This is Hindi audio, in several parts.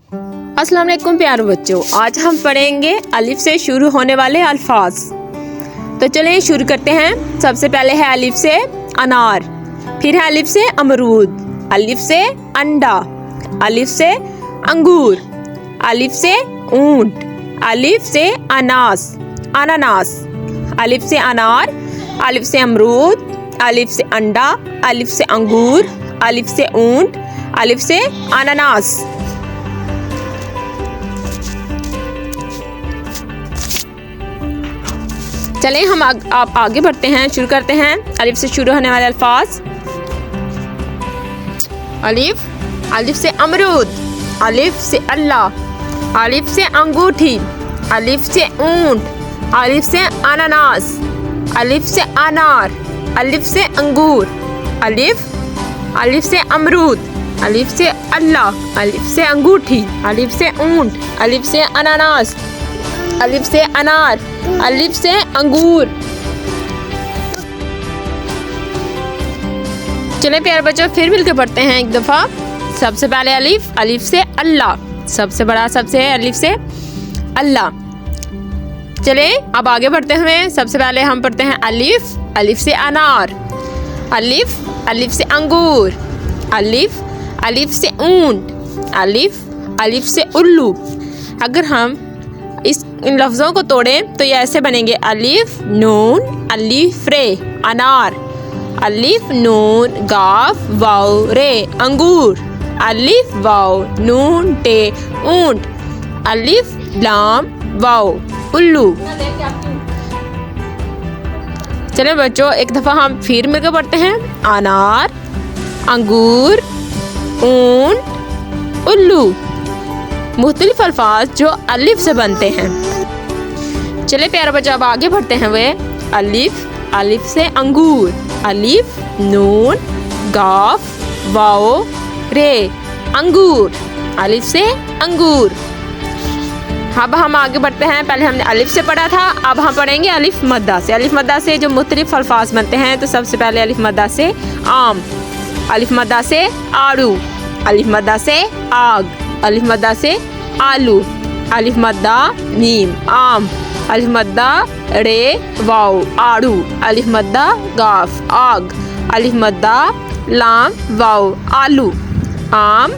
अस्सलाम वालेकुम प्यारे बच्चों, आज हम पढ़ेंगे अलिफ से शुरू होने वाले अल्फाज। तो चलें शुरू करते हैं। सबसे पहले है अलिफ से अनार, फिर है अलिफ से अमरूद, अलिफ से अंडा, अलिफ से अंगूर, अलिफ से ऊंट, अलिफ से अनानास, अलिफ से अनार, अलिफ से अमरूद, अलिफ से अंडा, अलिफ से अंगूर, अलिफ से ऊंट, अलिफ से अनानास। चलें हम आप आगे बढ़ते हैं, शुरू करते हैं अलिफ से शुरू होने वाले अल्फाज। अलिफ से अमरूद, अलिफ से अल्लाह, अलिफ से अंगूठी, अलिफ से ऊंट, अलिफ से अनानास, अलिफ से अनार, अलिफ से अंगूर, अलिफ से अमरूद, अलिफ से अल्लाह, अलिफ से अंगूठी, अलिफ से ऊंट, अलिफ से अनानास, अलिफ से अनार, अलिफ से अंगूर। चलें प्यारे बच्चों, फिर मिलकर पढ़ते हैं एक दफ़ा। सबसे पहले अलिफ से अल्लाह, सबसे बड़ा सबसे है अलिफ से अल्लाह। चलें अब आगे बढ़ते हुए सबसे पहले हम पढ़ते हैं अलिफ से अनार, अलिफ से अंगूर, अलिफ से ऊंट, अलिफ से उल्लू। अगर हम इन लफ्ज़ों को तोड़ें तो ये ऐसे बनेंगे: अलिफ नून अलिफ रे अनार, अलिफ नून गाफ वाव रे अंगूर, अलिफ वाव नून टे ऊंट, अलिफ लाम वाव उल्लू। चले बच्चों, एक दफ़ा हम फिर मिलकर पढ़ते हैं। अनार, अंगूर, ऊंट, उल्लू, मुख्तलिफ अल्फाज जो अलिफ से बनते हैं। चले प्यारे बच्चों, अब आगे बढ़ते हैं। वे अलिफ से अंगूर, अलिफ नून गाफ वाओ रे अंगूर, अलिफ से अंगूर। अब हम आगे बढ़ते हैं। पहले हमने अलिफ से पढ़ा था, अब हम पढ़ेंगे अलिफ मद्दा से। अलिफ मद्दा से जो मुख्तलिफ अल्फाज बनते हैं, तो सबसे पहले अलिफ मद्दा से आम, अलिफ मद्दा से आड़ू, अलिफ मद्दा से आग, अलिफ मद्दा से आलू, अलिफ मद्दा मीम आम, अलिफ मद्दा रे वाओ आड़ू, अलिफ मद्दा गाफ आग, अलिफ मद्दा लाम वाओ आलू आम।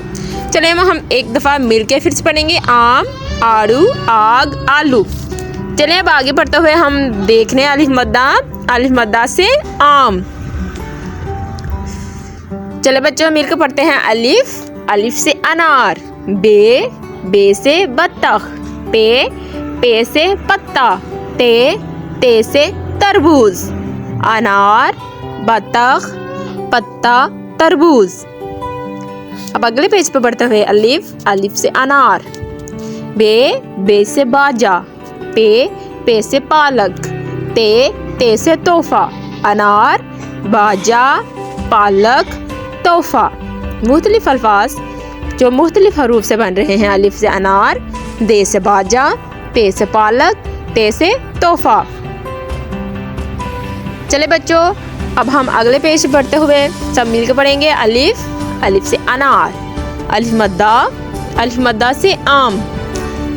चलिए हम एक दफ़ा मिलके फिर से पढ़ेंगे। आम, आड़ू, आग, आलू। चलिए अब आगे बढ़ते हुए हम देखने अलिफ मद्दा से आम। चले बच्चों मिलकर पढ़ते हैं। अलिफ से अनार, बे से बत्तख, पे से पत्ता, ते से तरबूज, अनार, बत्तख, पत्ता, तरबूज। अब अगले पेज पे बढ़ते हुए अलिफ से अनार, बे से बाजा, पे से पालक, ते से तोहफा, अनार, बाजा, पालक, तोहफा। मुख्तलिफ अल्फाज जो मुख्तलिफ हरूफ से बन रहे हैं। अलिफ से अनार, दे से बाजा, पे से पालक, ते से तोहफा। चले बच्चों, अब हम अगले पेज पे बढ़ते हुए सब मिलकर पढ़ेंगे। अलिफ से अनार, अलिफ मद्दा से आम,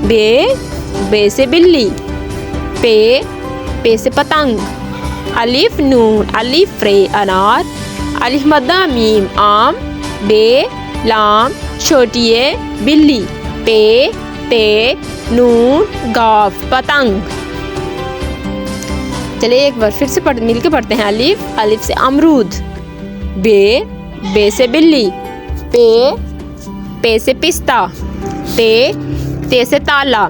बे से बिल्ली, पे से पतंग, अलिफ नून अलिफ रे अनार, अलिफ मद्दा मीम आम, बे लाम छोटिए बिल्ली, पे नून गाफ पतंग। चलिए एक बार फिर से मिलकर पढ़ते हैं। अलिफ से अमरूद, बे से बिल्ली, पे से पिस्ता, ते से ताला,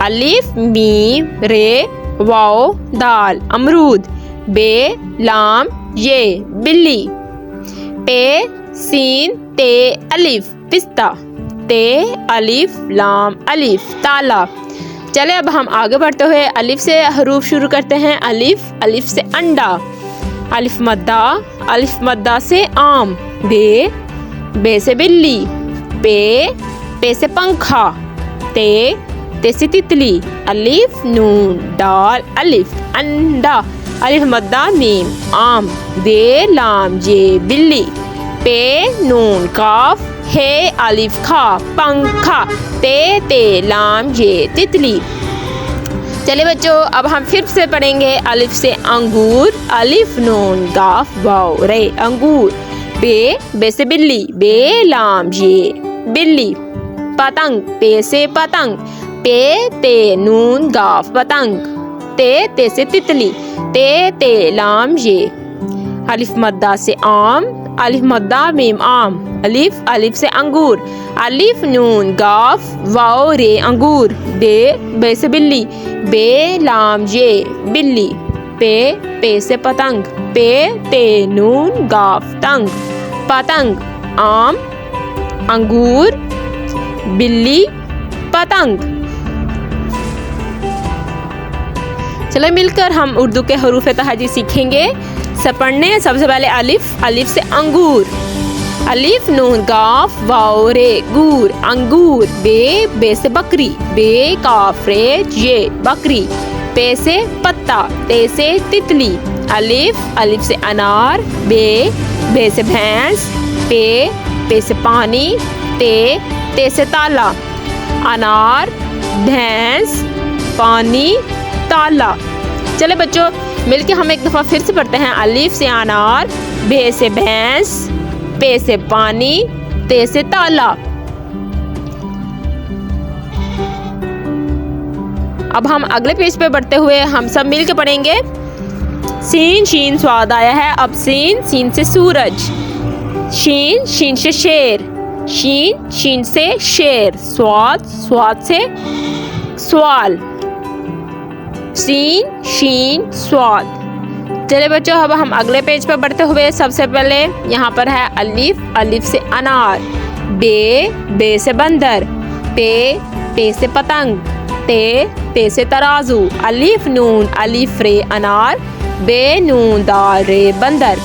अलिफ मीम रे वाओ दाल अमरूद, बे लाम ये बिल्ली, पे सीन ते अलिफ पिस्ता, ते अलिफ लाम अलिफ ताला। चले अब हम आगे बढ़ते हुए अलिफ से हरूफ शुरू करते हैं। अलिफ से अंडा, अलिफ मद्दा से आम, बे से बिल्ली, पे से पंखा, ते से तितली, अलिफ नून दाल अलिफ अंडा, अलिफ मद्दा मीम आम, बे लाम ये बिल्ली, पे नून काफ हे अलिफ खा पंखा, ते लाम ये तितली। चलिए बच्चों, अब हम फिर से पढ़ेंगे अलिफ से अंगूर, अलिफ नून गाफ वाव रे अंगूर। बे से बिल्ली, बे लाम ये बिल्ली। पतंग, पे से पतंग, पे नून गाफ पतंग। ते से तितली, ते लाम ये। अलिफ मद्दा से आम, अलिफ मद्दा मीम आम। अलिफ से अंगूर, अलिफ नून गाफ वाव रे अंगूर। बे से बिल्ली, बे लाम ये बिल्ली। पे से पतंग, ते नून गाफ तंग। पतंग, आम, अंगूर, बिल्ली, पतंग। चलो मिलकर हम उर्दू के हरूफ तहजी सीखेंगे। सब पढ़ने सबसे पहले अलिफ से अंगूर, अलिफ नून गाफ वाव रे गूर अंगूर। बे से बकरी, बे काफ रे ये बकरी। पे से पत्ता, ते से तितली। अलिफ से अनार, बे से भैंस। पे से पानी, ते से ताला। अनार, भैंस, पानी, ताला। चले बच्चों मिलके हम एक दफ़ा फिर से पढ़ते हैं। अलिफ से अनार, बे से भैंस, पे से पानी, ते से ताला। अब हम अगले पेज पे बढ़ते हुए हम सब मिलके पढ़ेंगे। सीन शीन स्वाद आया है। अब सीन से सूरज, शीन से शेर, शीन से शेर। स्वाद से सवाल। शीन स्वाद। चलिए बच्चों अब हम अगले पेज पर बढ़ते हुए सबसे पहले यहाँ पर है अलिफ से अनार। बे से बंदर, पे से पतंग, ते से तराजू। अलिफ नून अलिफ रे अनार, बे नून दार रे बंदर।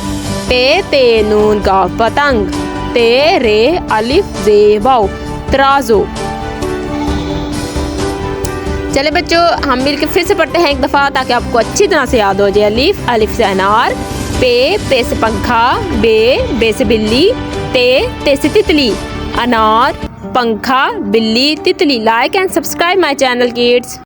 ते नून गाफ पतंग, ते रे अलिफ जे वाव तराजू। चले बच्चों हम मिलकर फिर से पढ़ते हैं एक दफ़ा ताकि आपको अच्छी तरह से याद हो जाए। अलिफ से अनार, पे से पंखा, बे से बिल्ली, ते से तितली। अनार, पंखा, बिल्ली, तितली। Like and subscribe my channel kids.